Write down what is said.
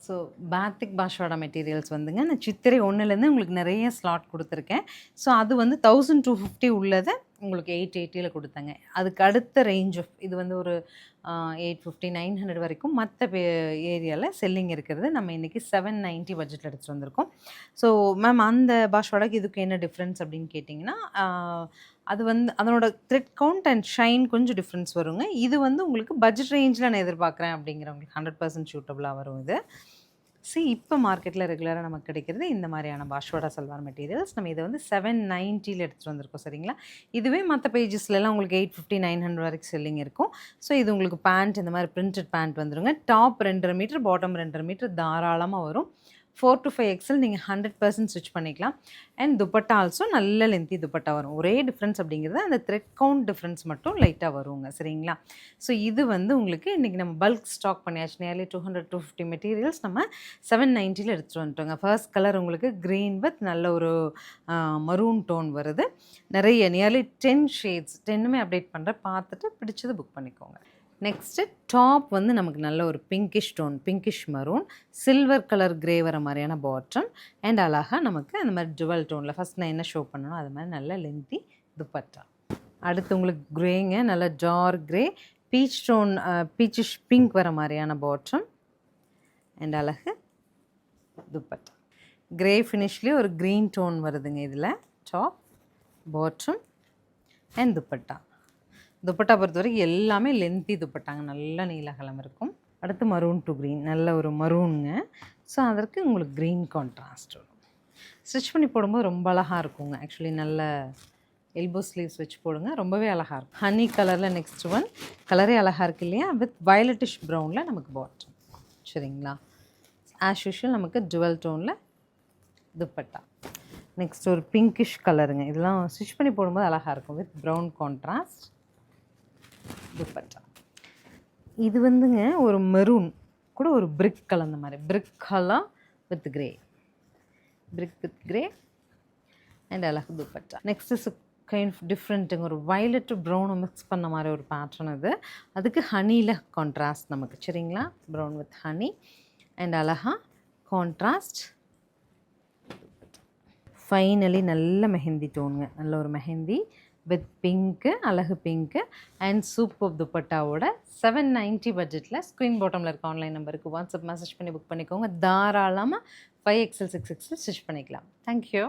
So பாத்திக் பாஷோட materials வந்துங்க நான் சித்திரை 1லேருந்து உங்களுக்கு நிறைய ஸ்லாட் கொடுத்துருக்கேன். ஸோ அது வந்து 1250 உள்ளதை உங்களுக்கு 880ல் கொடுத்தேங்க. அதுக்கு அடுத்த ரேஞ்ச் ஆஃப் இது வந்து ஒரு 850 900 வரைக்கும் மற்ற ஏரியாவில் செல்லிங் இருக்கிறது. நம்ம இன்றைக்கி 790 பட்ஜெட்டில் எடுத்துகிட்டு வந்திருக்கோம். ஸோ மேம் அந்த பாஷோடக்கு இதுக்கு என்ன டிஃப்ரென்ஸ் அப்படின்னு கேட்டிங்கன்னா, அது வந்து அதனோட த்ரெட் கவுண்ட் அண்ட் ஷைன் கொஞ்சம் டிஃப்ரென்ஸ் வருங்க. இது வந்து உங்களுக்கு பட்ஜெட் ரேஞ்சில் நான் எதிர்பார்க்குறேன் அப்படிங்கிறவங்களுக்கு 100% சூட்டபுளாக வரும் இது. இப்போ மார்க்கெட்டில் ரெகுலராக நமக்கு கிடைக்கிறது இந்த மாதிரியான பாஷ்வாடா சல்வார் மெட்டீரியல்ஸ். நம்ம இதை வந்து 790ல் எடுத்துகிட்டு வந்திருக்கோம் சரிங்களா. இதுவே மற்ற பேஜஸ்லலாம் உங்களுக்கு 850 900 வரைக்கும் செல்லிங் இருக்கும். ஸோ இது உங்களுக்கு பேண்ட் இந்த மாதிரி பிரிண்டட் பேண்ட் வந்துடுங்க. டாப் 2.5 மீட்டர் பாட்டம் 2.5 மீட்டர் தாராளமாக வரும். 4 to 5 XL நீங்கள் 100% ஸ்டிச் பண்ணிக்கலாம். அண்ட் துப்பட்டா ஆல்சோ நல்ல லென்த்தி துப்பட்டா வரும். ஒரே டிஃப்ரென்ஸ் அப்படிங்கிறது அந்த த்ரெட் கவுண்ட் டிஃப்ரென்ஸ் மட்டும் லைட்டாக வருங்க சரிங்களா. ஸோ இது வந்து உங்களுக்கு இன்றைக்கி நம்ம பல்க் ஸ்டாக் பண்ணியாச்சு. நியர்லி 200 250 மெட்டீரியல்ஸ் நம்ம 790ல் எடுத்துகிட்டு வந்துட்டோங்க. ஃபர்ஸ்ட் கலர் உங்களுக்கு க்ரீன் வித் நல்ல ஒரு மரூன் டோன் வருது. நிறைய நியர்லி 10 ஷேட்ஸ் 10மே அப்டேட் பண்ணுறேன். பார்த்துட்டு பிடிச்சது புக் பண்ணிக்கோங்க. நெக்ஸ்ட்டு டாப் வந்து நமக்கு நல்ல ஒரு pinkish tone, pinkish maroon, silver colour grey வர மாதிரியான பாட்டம் அண்ட் அழகாக நமக்கு அந்த மாதிரி டுவல் டோனில் ஃபஸ்ட் நான் என்ன ஷோ பண்ணணும் அது மாதிரி நல்ல லென்த்தி துப்பட்டா. அடுத்து உங்களுக்கு க்ரேங்க நல்ல dark grey peach tone peachish pink வர மாதிரியான பாட்டம் அண்ட் அழகு துப்பட்டா. க்ரே ஃபினிஷ்லேயே ஒரு க்ரீன் டோன் வருதுங்க இதில் top bottom and dupatta. Dupatta பொறுத்த வரைக்கும் எல்லாமே லென்த்தி துப்பட்டாங்க, நல்ல நீலகலம் இருக்கும். அடுத்து மரூன் டு க்ரீன் நல்ல ஒரு மரூனுங்க. ஸோ அதற்கு உங்களுக்கு க்ரீன் கான்ட்ராஸ்ட் வரும். ஸ்டிச் பண்ணி போடும்போது ரொம்ப அழகாக இருக்குங்க. ஆக்சுவலி நல்ல எல்போ ஸ்லீவ்ஸ் வச்சு போடுங்க, ரொம்பவே அழகாக இருக்கும். ஹனி கலரில் நெக்ஸ்ட் ஒன் கலரே அழகாக இருக்குது இல்லையா, வித் வயலட்டிஷ் ப்ரௌனில் நமக்கு பாட்டம் சரிங்களா. ஆஸ் யூஷுவல் நமக்கு டுவல் டோனில் துப்பட்டா. நெக்ஸ்ட் ஒரு பிங்கிஷ் கலருங்க, இதெல்லாம் ஸ்டிச் பண்ணி போடும்போது அழகாக இருக்கும் வித் ப்ரௌன் கான்ட்ராஸ்ட் துப்பட்டா. இது வந்துங்க ஒரு மெரூன் கூட ஒரு பிரிக் கலந்த மாதிரி, brick colour with grey, brick with grey and அழகு dupatta. Next is kind of டிஃப்ரெண்ட்டுங்க, ஒரு வயலட் ப்ரௌனை மிக்ஸ் பண்ண மாதிரி ஒரு பேட்டர்ன் அது. அதுக்கு ஹனியில் கான்ட்ராஸ்ட் நமக்கு சரிங்களா, ப்ரௌன் வித் ஹனி அண்ட் அழகா கான்ட்ராஸ்ட். ஃபைனலி நல்ல மெஹந்தி டோனுங்க, நல்ல ஒரு மெஹந்தி வித் பிங்க்கு, அழகு பிங்க்கு அண்ட் சூப்பர் துப்பட்டாவோட 790 பட்ஜெட்டில் ஸ்க்ரீன் பாட்டமில் இருக்க ஆன்லைன் நம்பருக்கு வாட்ஸ்அப் மெசேஜ் பண்ணி புக் பண்ணிக்கோங்க. தாராளமாக 5XL 6XL ஸ்டிச் பண்ணிக்கலாம். தேங்க்யூ.